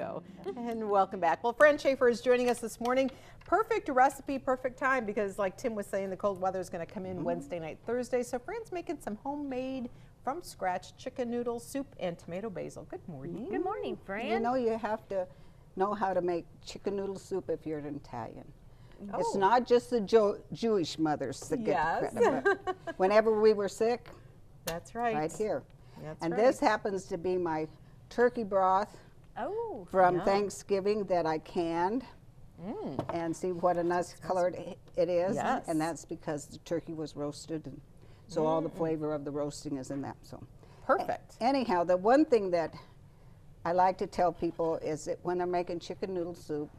go. And welcome back. Well, Fran Schaffer is joining us this morning. Perfect recipe, perfect time, because like Tim was saying, the cold weather is going to come in Wednesday night, Thursday. So Fran's making some homemade, from scratch, chicken noodle soup and tomato basil. Good morning. Good morning, Fran. You know, you have to know how to make chicken noodle soup if you're an Italian. Oh. It's not just the Jewish mothers that get the credit, but whenever we were sick, That's right. right here. That's And right. this happens to be my turkey broth from yum. Thanksgiving that I canned. And see what a nice color it is. Yes. And that's because the turkey was roasted, and so all the flavor of the roasting is in that. So Perfect. anyhow, the one thing that I like to tell people is that when they're making chicken noodle soup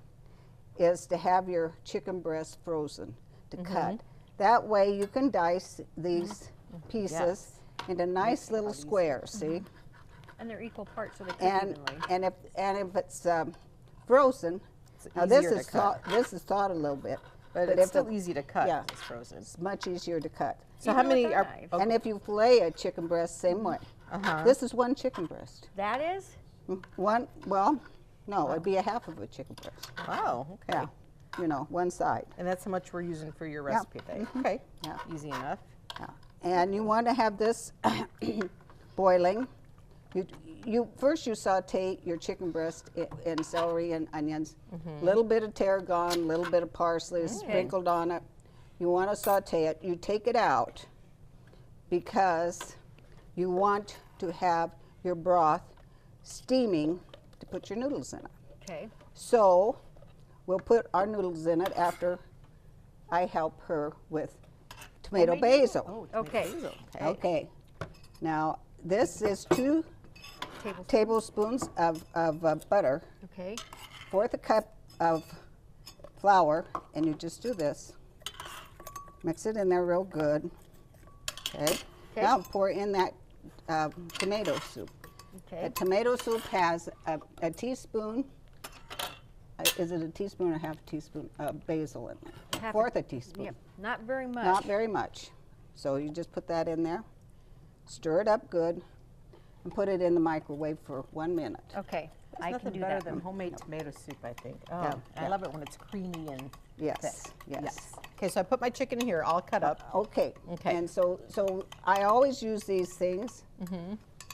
is to have your chicken breast frozen to cut. That way you can dice these pieces into nice little squares, see? And they're equal parts, so they cook And evenly. and if it's frozen, now easier this to is cut. thought a little bit, But if it's still it- easy to cut yeah. if it's frozen. it's much easier to cut. So Even how with many a are? knife. Oh, And if you fillet a chicken breast, same way. This is one chicken breast. That is? One, well, no, it'd be a half of a chicken breast. wow. Okay. Yeah, you know, one side. And that's how much we're using for your recipe today. Okay. Yeah. Easy enough. Yeah. And you want to have this boiling. First you saute your chicken breast in celery and onions, a little bit of tarragon, a little bit of parsley sprinkled on it. You want to saute it. You take it out because you want to have your broth steaming to put your noodles in it. Okay. So we'll put our noodles in it after I help her with tomato basil. Oh, tomato Okay. basil. Okay. Now this is 2 tablespoons of butter, Okay. 1/4 cup of flour, and you just do this. Mix it in there real good. Okay. Now pour in that tomato soup. Okay. The tomato soup has a teaspoon. Is it a teaspoon or half a teaspoon of basil in there? Half 1/4 a teaspoon. Yep. Not very much. Not very much. So you just put that in there, stir it up good, and put it in the microwave for 1 minute. Okay. There's I nothing can do better that. than homemade tomato soup, I think. Oh, Yeah, I yeah. love it when it's creamy and Yes, thick. yes. Okay, so I put my chicken in here, all cut up. Okay. Okay. And so I always use these things.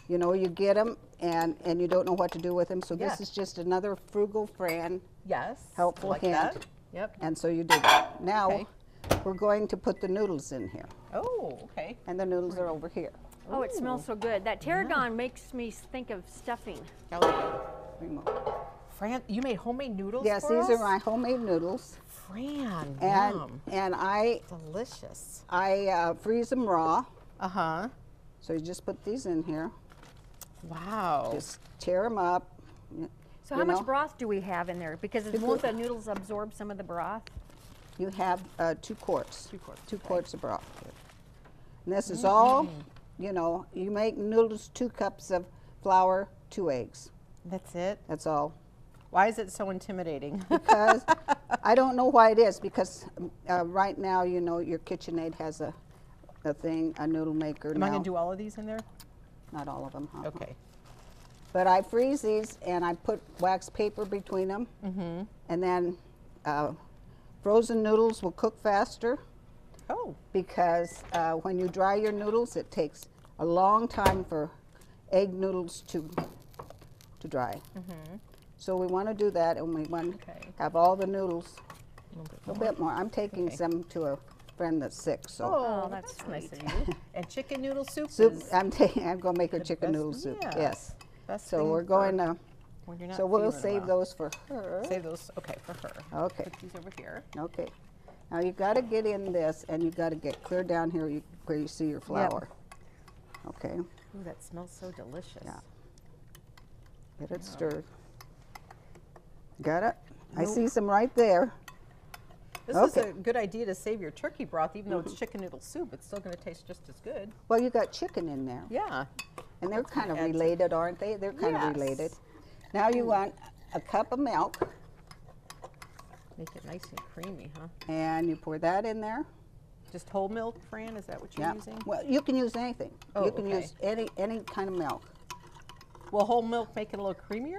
You know, you get them and you don't know what to do with them. So Yeah. this is just another frugal Fran Yes. helpful like hint. that. Yep. And so you do that. Now Okay. we're going to put the noodles in here. Oh, okay. And the noodles are over here. Oh, it smells so good. That tarragon makes me think of stuffing. Remove. Fran, you made homemade noodles Yes, for these us? are my homemade noodles. Fran, And yum. and I Delicious. freeze them raw. Uh-huh. So you just put these in here. Wow. Just tear them up. So You how know? much broth do we have in there? Because won't the noodles absorb some of the broth? You have 2 quarts. 2 quarts. 2 quarts of broth. And this is all, you know, you make noodles, 2 cups of flour, 2 eggs. That's it? That's all. Why is it so intimidating? Because I don't know why it is, because right now, you know, your KitchenAid has a thing, a noodle maker Am now. I going to do all of these in there? Not all of them, huh? Okay. But I freeze these and I put wax paper between them. And then frozen noodles will cook faster Oh, because when you dry your noodles, it takes a long time for egg noodles to dry. So we want to do that, and we want to have all the noodles a little bit more. I'm taking some to a friend that's sick, so. oh, that's that's nice of you. And chicken noodle soup Soup, is I'm going to make her chicken best- noodle soup, yeah. yes. best So thing we're going to, when you're not so we'll feeling save well. those for her. Save those, okay, for her. Okay. Put these over here. Okay. Now you got to get in this, and you got to get clear down here where you see your flour. Okay. Ooh, that smells so delicious. Yeah. Get it stirred. Got it? I see some right there. This Okay. is a good idea to save your turkey broth, even though it's chicken noodle soup. It's still going to taste just as good. Well, you got chicken in there, Yeah. and they're kind of add some- related, aren't they? They're kind Yes. of related. Now you want a cup of milk, Make it nice and creamy, huh? and you pour that in there. Just whole milk, Fran? Is that what you're using? Well, you can use anything. Oh, you can okay. use any kind of milk. Will whole milk make it a little creamier?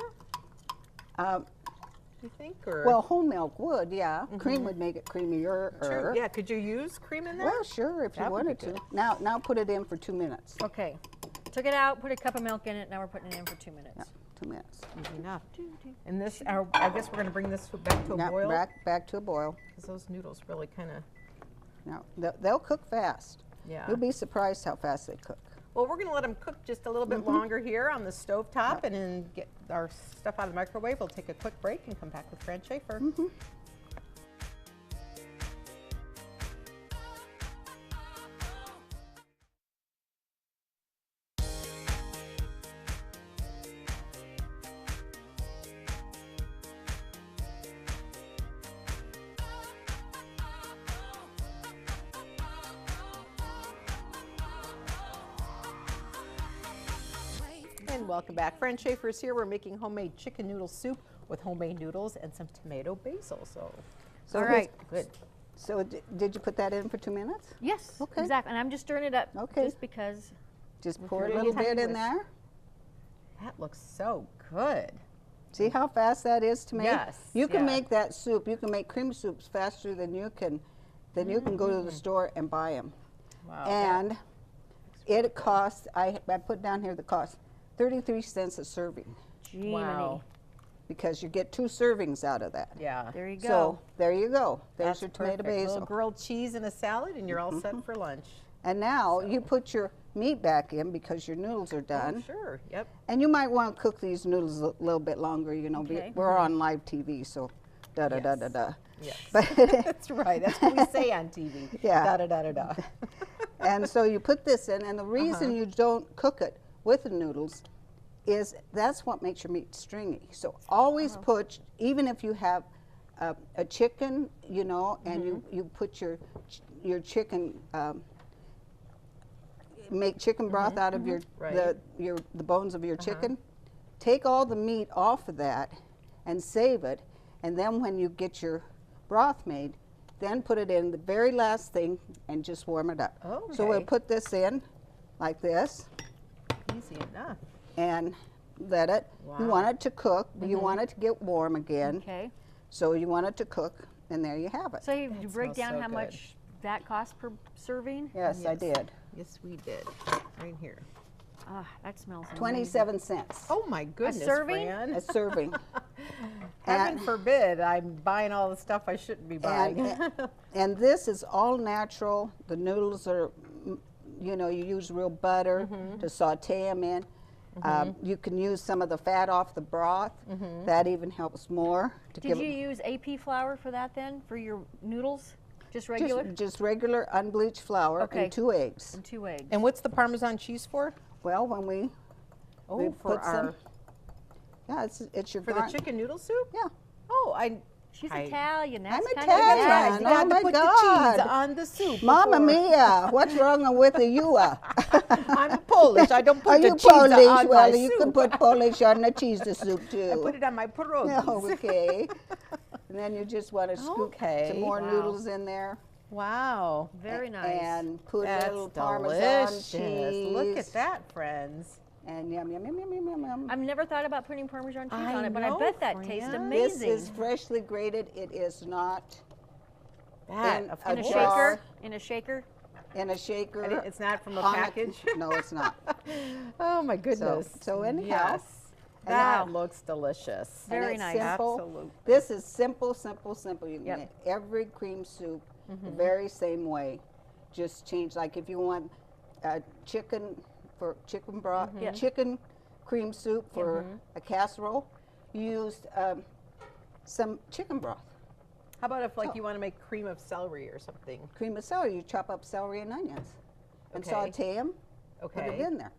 You think, or Well, whole milk would, yeah. Cream would make it creamier. true? Yeah, could you use cream in there? Well, sure, if you That would be wanted to. good. Now put it in for 2 minutes. Okay. Took it out, put a cup of milk in it. Now we're putting it in for 2 minutes. Yeah, 2 minutes. Easy enough. And this, I guess we're going to bring this back to a Now boil back to a boil. because those noodles really kind of, Now they'll cook fast. yeah. You'll be surprised how fast they cook. Well, we're going to let them cook just a little bit longer here on the stove top and then get our stuff out of the microwave. We'll take a quick break and come back with Fran Schaffer. And welcome back. Fran Schaffer is here. We're making homemade chicken noodle soup with homemade noodles and some tomato basil. So So All here's- right. good. So did you put that in for 2 minutes? Yes, Okay. exactly. And I'm just stirring it up Okay. just because. Just With pour a your little tiny bit in whisk. there. That looks so good. See how fast that is to make? Yes, You can yeah. make that soup. You can make cream soups faster than you can go to the store and buy them. Wow. And it costs, I put down here the cost, 33 cents a serving, Gee, Wow. because you get 2 servings out of that. Yeah. There you go. So there you go. There's That's your tomato perfect. Little basil. grilled cheese and a salad, and you're all set for lunch. And now you put your meat back in because your noodles are done. Oh, sure. Yep. And you might want to cook these noodles a little bit longer, you know. Okay. We're on live TV, so da-da-da-da-da. Yes. But That's right. That's what we say on TV. Yeah. Da da da da da. And so you put this in, and the reason you don't cook it with the noodles is that's what makes your meat stringy. So always put, even if you have a chicken, you know, and you put your chicken, make chicken broth out of your Right. the bones of your chicken. Take all the meat off of that and save it, and then when you get your broth made, then put it in the very last thing and just warm it up. So we'll Okay. put this in like this Easy enough. and let it. You want it to cook, but you want it to get warm again. Okay. So you want it to cook, and there you have it. So you That break smells down so how good. much that costs per serving? Yes, I Yes. did. Yes, we did. Right here. Ah, that smells amazing. 27 cents Oh my goodness, serving? Fran. a serving. Heaven And- forbid I'm buying all the stuff I shouldn't be buying. And this is all natural. The noodles are, you know, you use real butter to saute them in. You can use some of the fat off the broth. That even helps more. To Did you use AP flour for that then, for your noodles? Just regular? just regular unbleached flour Okay. and 2 eggs. And 2 eggs. And what's the Parmesan cheese for? Well, when we Oh, for put some- our yeah, it's your for the garn- chicken noodle soup? Yeah. Oh, She's I- Italian. That's I'm kind of Italian. Yes, you Oh got my to put the God. cheese on the soup. Mamma before- mia! What's wrong with you? I'm Polish. I don't put Are the you cheese on Polish? my Well, you can soup. put Polish on the cheese soup I too. put it on my pierogies. Oh, okay. And then you just want to scoop Okay. some more Wow. noodles in there. Wow. Very nice. And put a That's little Parmesan delicious. cheese. Look at that, friends. And yum, yum, yum, yum, yum, yum, yum. I've never thought about putting Parmesan cheese I on it, but I know, bet that tastes Fran. amazing. This is freshly grated. It is not That, In of a in a course. jar. shaker? In a shaker? in a shaker. It's not from a on package. No, it's not. Oh my goodness. so anyhow, yes, and that wow. looks delicious. And Very it's nice. Simple. Absolutely. This is simple, simple, simple. You can Yep. make every cream soup the very same way. Just change, like if you want chicken for chicken broth, Yep. chicken cream soup for a casserole, you used some chicken broth. How about if like you want to make cream of celery or something? Cream of celery, you chop up celery and onions and Okay. saute them, put it Okay. in there.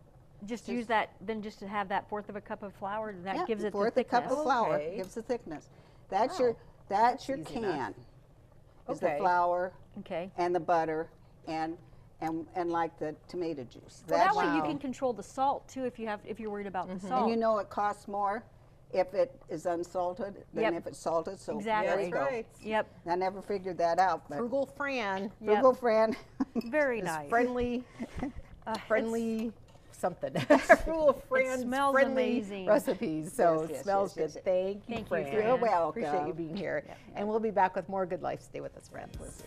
Just use that, then just to have that 1/4 of a cup of flour, that Yeah, gives it the fourth a cup thickness. of flour Okay. gives the thickness. That's Wow. that's your easy enough. can. Is the Okay. flour Okay. and the butter and like the tomato juice. Well, that That's way you your- can control the salt too if you're worried about the And salt. you know it costs more if it is unsalted than Yep. if it's salted. So Exactly. there you That's go. right. Yep. I never figured that out. But Frugal Fran Yep. frugal friend. Very is nice. friendly, friendly something. Full of Fran's smells friendly amazing. recipes. So Yes, it smells yes, good. yes. Thank you, Thank you, Fran. Fran. You're welcome. Appreciate you being here. And we'll be back with more Good Life. Stay with us, friends.